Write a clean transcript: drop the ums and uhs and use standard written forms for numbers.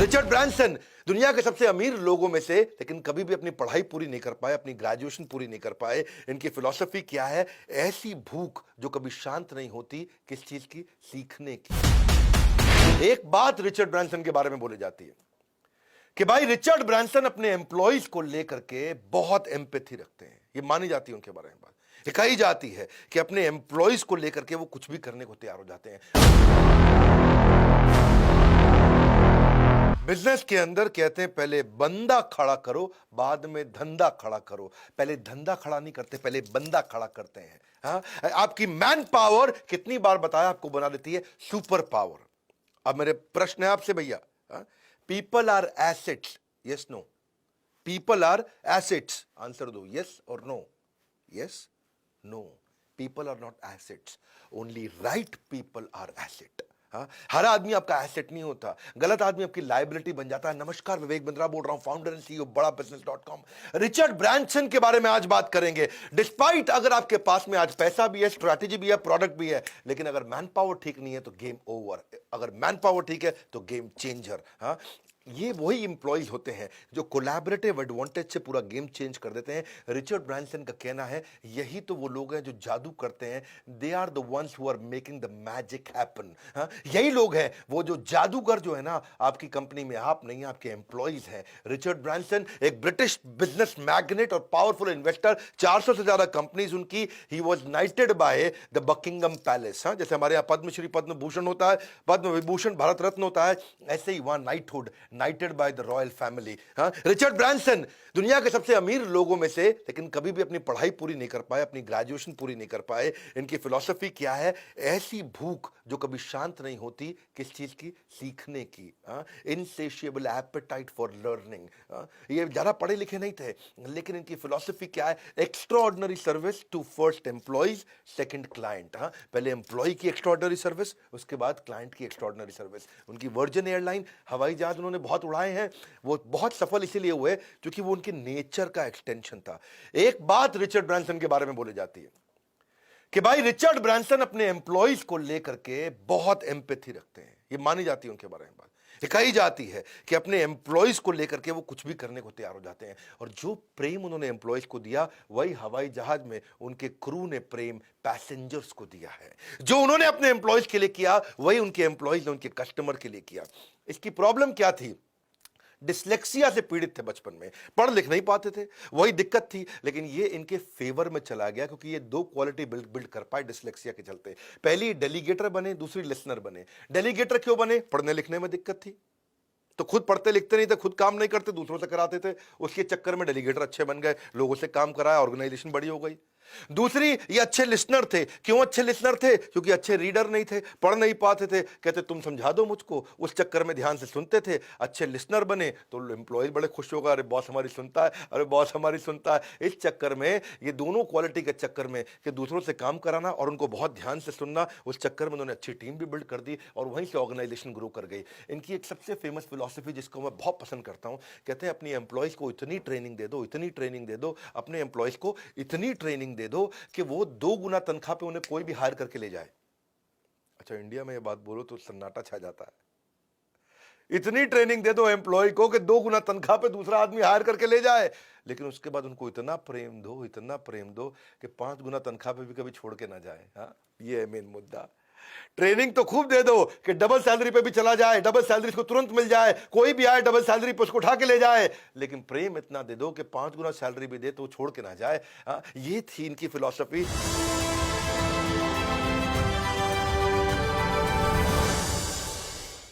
Richard Branson दुनिया के सबसे अमीर लोगों में से, लेकिन कभी भी अपनी पढ़ाई पूरी नहीं कर पाए, अपनी ग्रेजुएशन पूरी नहीं कर पाए। इनकी फिलॉसफी क्या है? ऐसी भूख जो कभी शांत नहीं होती, किस चीज की? सीखने की। एक बात रिचर्ड ब्रांसन के बारे में बोली जाती है कि भाई रिचर्ड ब्रांसन अपने एम्प्लॉइज को लेकर के बहुत एम्पैथी रखते हैं। ये मानी जाती है उनके बारे में बात, ये कही जाती है कि अपने एम्प्लॉइज को लेकर के वो कुछ भी करने को तैयार हो जाते हैं। बिजनेस के अंदर कहते हैं पहले बंदा खड़ा करो, बाद में धंधा खड़ा करो। पहले धंधा खड़ा नहीं करते, पहले बंदा खड़ा करते हैं। हाँ, आपकी मैन पावर कितनी बार बताया आपको बना देती है सुपर पावर। अब मेरे प्रश्न है आपसे भैया, people are assets, yes no? People are assets, answer दो, यस और no? Yes, no, people are not assets, only right people are asset. हाँ, हर आदमी आपका एसेट नहीं होता, गलत आदमी आपकी लायबिलिटी बन जाता है। नमस्कार, विवेक बिंद्रा बोल रहा हूं, फाउंडर एंड सीईओ बड़ा बिजनेस.com। रिचर्ड ब्रांसन के बारे में आज बात करेंगे। डिस्पाइट अगर आपके पास में आज पैसा भी है, स्ट्रैटेजी भी है, प्रोडक्ट भी है, लेकिन अगर मैन पावर ठीक नहीं है तो गेम ओवर। अगर मैन पावर ठीक है तो गेम चेंजर। हाँ, ये वही इंप्लॉइज होते हैं जो कोलैबोरेटिव एडवांटेज से पूरा गेम चेंज कर देते हैं। रिचर्ड ब्रांसन का कहना है यही तो वो लोग हैं जो जादू करते हैं। They are the ones who are making the magic happen. यही लोग हैं वो जो जादूगर जो है ना आपकी कंपनी में, आप नहीं, आपके एम्प्लॉइज हैं। रिचर्ड ब्रांसन एक ब्रिटिश बिजनेस मैग्नेट और पावरफुल इन्वेस्टर, 400 से ज्यादा कंपनीज उनकी। He was नाइटेड by the Buckingham palace. जैसे हमारे यहाँ पद्मश्री, पद्म भूषण होता है, पद्म विभूषण, भारत रत्न होता है, ऐसे ही वहां knighthood, नाइटेड by the royal family. Richard Branson दुनिया के सबसे अमीर लोगों में से, लेकिन कभी भी अपनी पढ़ाई पूरी नहीं कर पाए, अपनी ग्रेजुएशन पूरी नहीं कर पाए। इनकी फिलॉसफी क्या है? ऐसी भूख जो कभी शांत नहीं होती, किस चीज की? सीखने की। इनसेशिएबल एपेटाइट फॉर लर्निंग। ये ज्यादा पढ़े लिखे नहीं थे, लेकिन इनकी फिलॉसफी क्या है? Extraordinary service to first employees, second client. पहले एम्प्लॉय की एक्स्ट्राऑर्डिनरी सर्विस, उसके बाद क्लाइंट की एक्स्ट्राऑर्डिनरी सर्विस। उनकी वर्जिन एयरलाइन हवाई जहाज उन्होंने बहुत उड़ाए हैं, वो बहुत सफल इसीलिए हुए क्योंकि वो उनके नेचर का एक्सटेंशन था। एक बात रिचर्ड ब्रांसन के बारे में बोली जाती है कि भाई रिचर्ड ब्रांसन अपने एम्प्लॉइज को लेकर के बहुत एम्पैथी रखते हैं। ये मानी जाती है उनके बारे में बात, ये कही जाती है कि अपने एम्प्लॉइज को लेकर के वो कुछ भी करने को तैयार हो जाते हैं। और जो प्रेम उन्होंने एम्प्लॉइज को दिया, वही हवाई जहाज में उनके क्रू ने प्रेम पैसेंजर्स को दिया है। जो उन्होंने अपने एम्प्लॉइज के लिए किया, वही उनके एम्प्लॉइज ने उनके कस्टमर के लिए किया। इसकी प्रॉब्लम क्या थी? डिस्लेक्सिया से पीड़ित थे, बचपन में पढ़ लिख नहीं पाते थे, वही दिक्कत थी। लेकिन ये इनके फेवर में चला गया क्योंकि ये दो क्वालिटी बिल्ड कर पाए डिस्लेक्सिया के चलते। पहली डेलीगेटर बने, दूसरी लिसनर बने। डेलीगेटर क्यों बने? पढ़ने लिखने में दिक्कत थी, तो खुद पढ़ते लिखते नहीं थे, खुद काम नहीं करते, दूसरों से कराते थे। उसके चक्कर में डेलीगेटर अच्छे बन गए, लोगों से काम कराया, ऑर्गेनाइजेशन बड़ी हो गई। दूसरी, ये अच्छे लिसनर थे। क्यों अच्छे लिसनर थे? क्योंकि अच्छे रीडर नहीं थे, पढ़ नहीं पाते थे। कहते तुम समझा दो मुझको, उस चक्कर में ध्यान से सुनते थे। अच्छे लिसनर बने तो एम्प्लॉयज बड़े खुश होगा, अरे बॉस हमारी सुनता है, अरे बॉस हमारी सुनता है। इस चक्कर में, ये दोनों क्वालिटी के चक्कर में कि दूसरों से काम कराना और उनको बहुत ध्यान से सुनना, उस चक्कर में उन्होंने अच्छी टीम भी बिल्ड कर दी और वहीं से ऑर्गेनाइजेशन ग्रो कर गई। इनकी एक सबसे फेमस फिलॉसफी जिसको मैं बहुत पसंद करता हूं, कहते हैं अपनी एम्प्लॉयज को इतनी ट्रेनिंग दे दो, इतनी ट्रेनिंग दे दो, अपने एम्प्लॉयज को इतनी ट्रेनिंग दे दो कि वो 2 गुना तनख्वाह पे उन्हें कोई भी हायर करके ले जाए। अच्छा, इंडिया में ये बात बोलो तो सन्नाटा छा जाता है। इतनी ट्रेनिंग दे दो एम्प्लॉय को कि 2 गुना तनख्वाह पे दूसरा आदमी हायर करके ले जाए, लेकिन उसके बाद उनको इतना प्रेम दो, इतना प्रेम दो कि 5 गुना तनख्वाह पे भी कभी छोड़ के ना जाए। हाँ, ये है मेन मुद्दा। ट्रेनिंग तो खूब दे दो कि डबल सैलरी पे भी चला जाए, डबल सैलरी को तुरंत मिल जाए, कोई भी आए डबल सैलरी पे उसको उठा के ले जाए, लेकिन प्रेम इतना दे दो कि 5 गुना सैलरी भी दे तो छोड़ के ना जाए। ये थी इनकी फिलॉसफी।